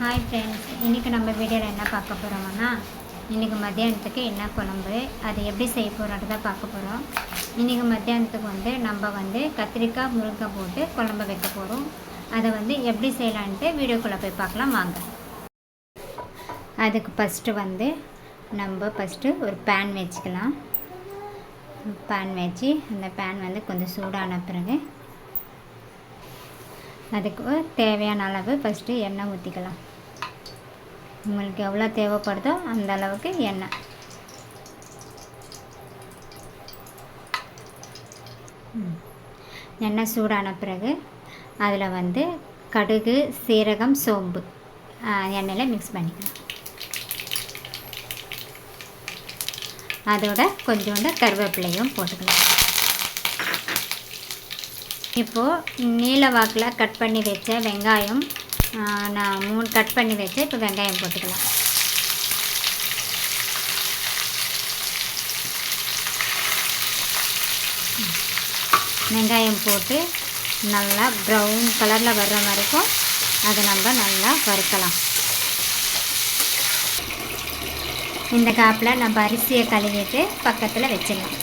Hi friends, இன்றைக்கி நம்ம வீடியோவில் என்ன பார்க்க போகிறோம்னா, இன்றைக்கி மத்தியானத்துக்கு என்ன குழம்பு, அது எப்படி செய்ய போகிறோன்ட்டு தான் பார்க்க போகிறோம். இன்றைக்கி மத்தியானத்துக்கு நம்ம கத்திரிக்காய் முருங்கைக்காய் போட்டு குழம்பு வைக்க போகிறோம். அதை எப்படி செய்யலான்ட்டு வீடியோக்குள்ளே போய் பார்க்கலாம் வாங்க. அதுக்கு ஃபஸ்ட்டு ஒரு பேன் வச்சுக்கலாம். பேன் வச்சு அந்த பேன் கொஞ்சம் சூடான பிறகு அதுக்கு தேவையான அளவு ஃபஸ்ட்டு எண்ணெய் ஊற்றிக்கலாம். உங்களுக்கு எவ்வளோ தேவைப்படுதோ அந்த அளவுக்கு எண்ணெய். எண்ணெய் சூடான பிறகு அதில் கடுகு, சீரகம், சோம்பு எண்ணெயில் மிக்ஸ் பண்ணிக்கலாம். அதோட கொஞ்சோண்டு கருவேப்பிலையும் போட்டுக்கலாம். இப்போது நீல வாக்கில் கட் பண்ணி வச்ச வெங்காயம் நான் 3 கட் பண்ணி வச்சேன். இப்போ வெங்காயம் போட்டுக்கலாம். வெங்காயம் போட்டு நல்லா ப்ரௌன் கலரில் வர்ற வரைக்கும் அதை நம்ம நல்லா வறுக்கலாம். இந்த காப்பில் நம்ம அரிசியை கழுவிட்டு பக்கத்தில் வச்சிடலாம்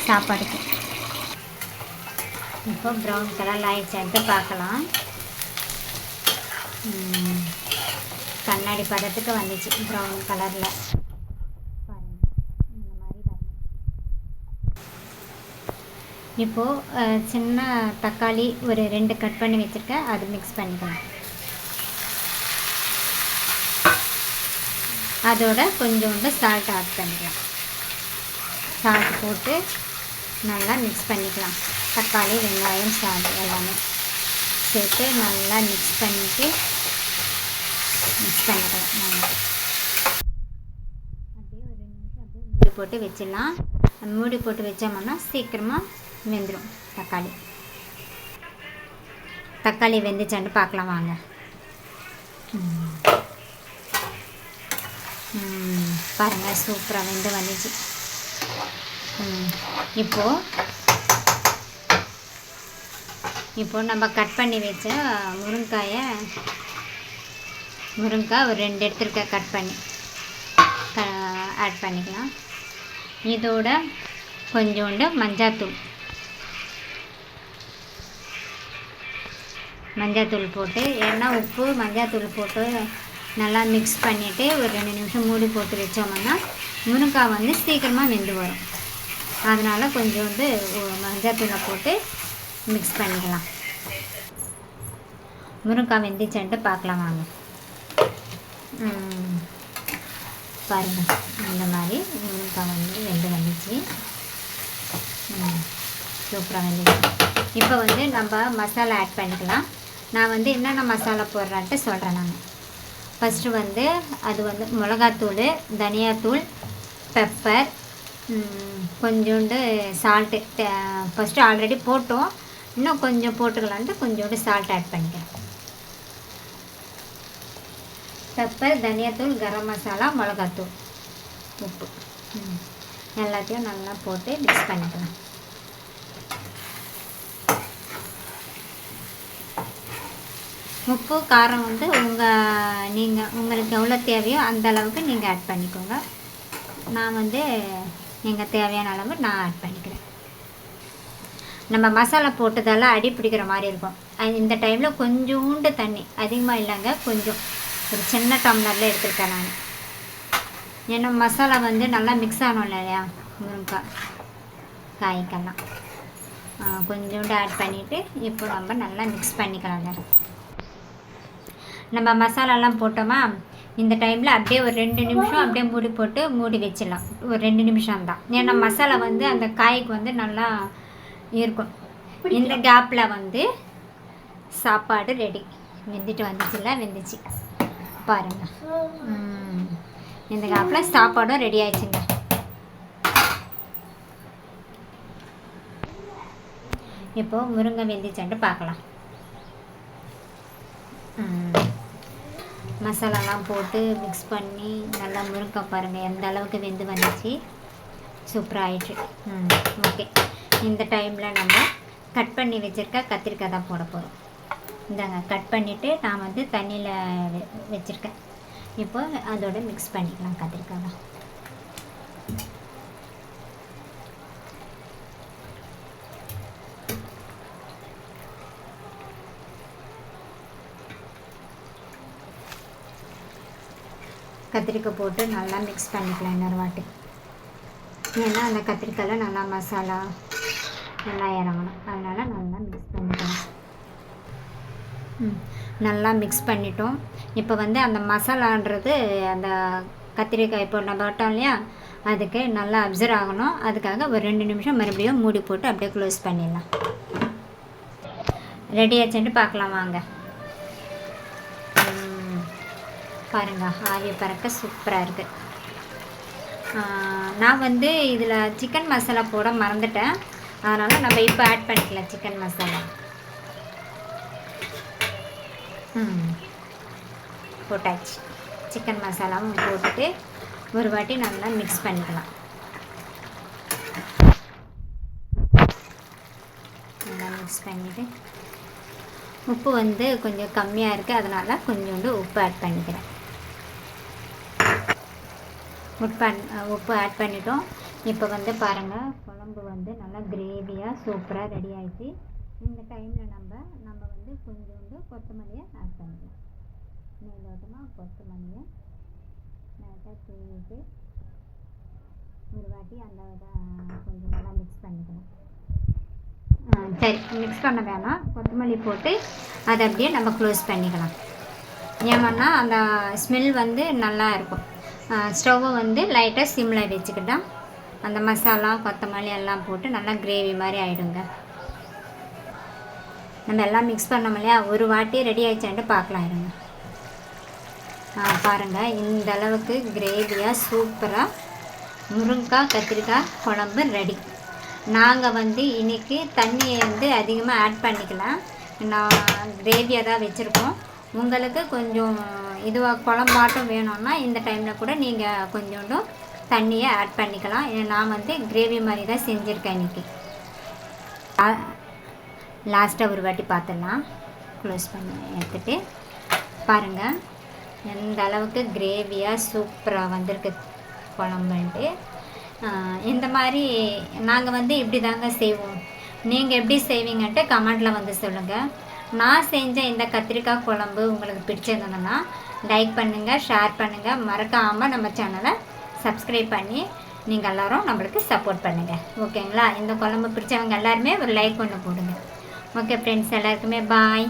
சாப்பாடுக்கு. இப்போ ப்ரௌன் கலரில் ஆயிடுச்சு பார்க்கலாம். கண்ணாடி பதத்துக்கு வந்துச்சு ப்ரௌன் கலரில் பாருங்கள். இந்த மாதிரி வரணும். இப்போது சின்ன தக்காளி ஒரு 2 கட் பண்ணி வச்சுருக்கேன், அது மிக்ஸ் பண்ணிக்கலாம். அதோட கொஞ்சோண்டு சால்ட் ஆட் பண்ணிக்கலாம். சால்ட் போட்டு நல்லா மிக்ஸ் பண்ணிக்கலாம். தக்காளி, வெங்காயம், சால்ட் எல்லாமே சேர்த்து நல்லா மிக்ஸ் பண்ணிக்கலாம். நல்லா அப்படியே ஒரு 2 நிமிஷம் அப்படியே மூடி போட்டு வச்சிடலாம். மூடி போட்டு வச்சோம்னா சீக்கிரமாக வெந்துடும். தக்காளி வெந்துச்சான்னு பார்க்கலாம் வாங்க. பாருங்கள், சூப்பராக வந்துச்சு. இப்போது நம்ம கட் பண்ணி வச்ச முருங்காய் ஒரு 2 எடுத்துருக்கேன், கட் பண்ணி ஆட் பண்ணிக்கலாம். இதோட கொஞ்சோண்டு மஞ்சாத்தூள் போட்டு உப்பு மஞ்சாத்தூள் போட்டு நல்லா மிக்ஸ் பண்ணிவிட்டு ஒரு 2 நிமிஷம் மூடி போட்டு வச்சோம்னா முருங்காய் சீக்கிரமாக வெந்து வரும். அதனால் கொஞ்சோண்டு மஞ்சாத்தூளை போட்டு மிக்ஸ் பண்ணிக்கலாம். முருங்காய் வெந்துச்சுன்ட்டு பார்க்கலாம் வாங்க. பாருங்கள், இந்த மாதிரி முருங்காய் வந்துச்சு. சூப்பராக வெந்துச்சு. இப்போ நம்ம மசாலா ஆட் பண்ணிக்கலாம். நான் என்னென்ன மசாலா போடுறான்ட்டு சொல்கிறேன். நான் ஃபஸ்ட்டு அது மிளகாத்தூள், தனியாத்தூள், பெப்பர், கொஞ்சோண்டு சால்ட்டு. ஃபஸ்ட்டு ஆல்ரெடி போட்டோம், இன்னும் கொஞ்சம் போட்டுக்கலான்ட்டு கொஞ்சோண்டு சால்ட் ஆட் பண்ணிக்கிறேன். பெப்பர், தனியாத்தூள், கரம் மசாலா, மிளகாத்தூள், உப்பு எல்லாத்தையும் நல்லா போட்டு மிக்ஸ் பண்ணிக்கலாம். உப்பு காரம் உங்களுக்கு எவ்வளோ தேவையோ அந்த அளவுக்கு நீங்கள் ஆட் பண்ணிக்கோங்க. நான் எங்கள் தேவையான அளவு நான் ஆட் பண்ணிக்கிறேன். நம்ம மசாலா போட்டதெல்லாம் அடி பிடிக்கிற மாதிரி இருக்கும். இந்த டைமில் கொஞ்சோண்டு தண்ணி, அதிகமாக இல்லைங்க, கொஞ்சம் ஒரு சின்ன டம்ளரில் எடுத்துருக்கேன் நான். ஏன்னா மசாலா நல்லா மிக்ஸ் ஆகணும் இல்லையா முருங்காய் காய்க்கெல்லாம். கொஞ்சோண்டு ஆட் பண்ணிவிட்டு இப்போ நம்ம நல்லா மிக்ஸ் பண்ணிக்கலாங்க. நம்ம மசாலாலாம் போட்டோமா, இந்த டைமில் அப்படியே ஒரு 2 நிமிஷம் அப்படியே மூடி வச்சிடலாம். ஒரு 2 நிமிஷம் தான். ஏன்னா மசாலா அந்த காய்க்கு நல்லா இருக்கும். இந்த கேப்பில் சாப்பாடு ரெடி. வெந்துச்சு பாருங்கள். இந்த கேப்பில் சாப்பாடும் ரெடி ஆயிடுச்சுங்க. இப்போது முருங்கை வெந்துச்சான்ட்டு பார்க்கலாம். மசாலாலாம் போட்டு மிக்ஸ் பண்ணி நல்லா முருங்காய் பாருங்கள் எந்த அளவுக்கு வந்துச்சு. சூப்பராக ஆயிடுச்சு. ஓகே, இந்த டைமில் நம்ம கட் பண்ணி வச்சுருக்க கத்திரிக்காய் தான் போட போகிறோம். இந்தாங்க கட் பண்ணிவிட்டு நான் வந்து தண்ணியில் வச்சுருக்கேன். இப்போ அதோட மிக்ஸ் பண்ணிக்கலாம் கத்திரிக்காவை. கத்திரிக்காய் போட்டு நல்லா மிக்ஸ் பண்ணிக்கலாம் இன்னொரு வாட்டி. ஏன்னா அந்த கத்திரிக்காயில் நல்லா மசாலா நல்லா இறங்கணும், அதனால் நல்லா மிக்ஸ் பண்ணிக்கலாம். நல்லா மிக்ஸ் பண்ணிட்டோம். இப்போ வந்து அந்த மசாலான்றது அந்த கத்திரிக்காய் இப்போ நம்ம விட்டோம் இல்லையா, அதுக்கு நல்லா அப்சர்வ் ஆகணும். அதுக்காக ஒரு 2 நிமிஷம் மறுபடியும் மூடி போட்டு அப்படியே க்ளோஸ் பண்ணிடலாம். ரெடி ஆச்சுன்ட்டு பார்க்கலாம் வாங்க. பாருங்கள், ஆவி பறக்க சூப்பராக இருக்குது. நான் வந்து இதில் சிக்கன் மசாலா போட மறந்துட்டேன், அதனால் நம்ம இப்போ ஆட் பண்ணிக்கலாம் சிக்கன் மசாலா. போட்டாச்சு. சிக்கன் மசாலாவும் போட்டுட்டு ஒரு வாட்டி நல்லா மிக்ஸ் பண்ணிக்கலாம். நல்லா மிக்ஸ் பண்ணிவிட்டு உப்பு வந்து கொஞ்சம் கம்மியாக இருக்குது, அதனால் கொஞ்சோண்டு உப்பு ஆட் பண்ணிக்கிறேன். உப்பு ஆட் பண்ணிட்டோம். இப்போ வந்து பாருங்கள், குழம்பு வந்து நல்லா கிரேவியாக சூப்பராக ரெடி ஆகிடுச்சு. இந்த டைமில் நம்ம வந்து கொஞ்சோண்டு கொத்தமல்லியை ஆட் பண்ணிக்கலாம். மேலோட்டமாக கொத்தமல்லியை லைட்டாக தூவிட்டு ஒரு வாட்டி அந்த கொஞ்சம் நல்லா மிக்ஸ் பண்ணிக்கலாம். சரி, மிக்ஸ் பண்ண வேணாம், கொத்தமல்லி போட்டு அதை அப்படியே நம்ம க்ளோஸ் பண்ணிக்கலாம். ஏன்னா அந்த ஸ்மெல் வந்து நல்லா இருக்கும். ஸ்டவ்வை வந்து லைட்டாக சிம்மில் வச்சுக்கிட்டால் அந்த மசாலா கொத்தமல்லி எல்லாம் போட்டு நல்லா கிரேவி மாதிரி ஆகிடுங்க. நம்ம எல்லாம் மிக்ஸ் பண்ணோம் இல்லையா, ஒரு வாட்டி ரெடி ஆகிடுச்சான்ட்டு பார்க்கலாம் இருங்க. பாருங்கள், இந்த அளவுக்கு கிரேவியாக சூப்பராக முருங்கைக்காய் கத்திரிக்காய் குழம்பு ரெடி. நாங்கள் வந்து இன்றைக்கி தண்ணியை வந்து அதிகமாக ஆட் பண்ணிக்கலாம், நான் கிரேவியாக தான் வச்சுருக்கோம். உங்களுக்கு கொஞ்சம் இதுவாக குழம்பாட்டம் வேணும்னா இந்த டைமில் கூட நீங்கள் கொஞ்சோண்டும் தண்ணியை ஆட் பண்ணிக்கலாம். நான் வந்து கிரேவி மாதிரி தான் செஞ்சுருக்கேன் இன்றைக்கி. லாஸ்ட்டாக ஒரு வாட்டி பார்த்துடலாம், க்ளோஸ் பண்ணி எடுத்துகிட்டு பாருங்கள் எந்த அளவுக்கு கிரேவியாக சூப்பராக வந்திருக்கு குழம்புன்ட்டு. இந்த மாதிரி நாங்கள் வந்து இப்படி தாங்க செய்வோம். நீங்கள் எப்படி செய்வீங்கன்ட்டு கமெண்டில் வந்து சொல்லுங்கள். நான் செஞ்ச இந்த கத்திரிக்காய் குழம்பு உங்களுக்கு பிடிச்சிருந்ததுன்னா லைக் பண்ணுங்கள், ஷேர் பண்ணுங்கள், மறக்காமல் நம்ம சேனலை சப்ஸ்கிரைப் பண்ணி நீங்கள் எல்லோரும் நம்மளுக்கு சப்போர்ட் பண்ணுங்கள். ஓகேங்களா? இந்த குழம்பு பிடிச்சவங்க எல்லாருமே ஒரு லைக் ஒன்று போடுங்க. ஓகே ஃப்ரெண்ட்ஸ், எல்லாருக்குமே பாய்.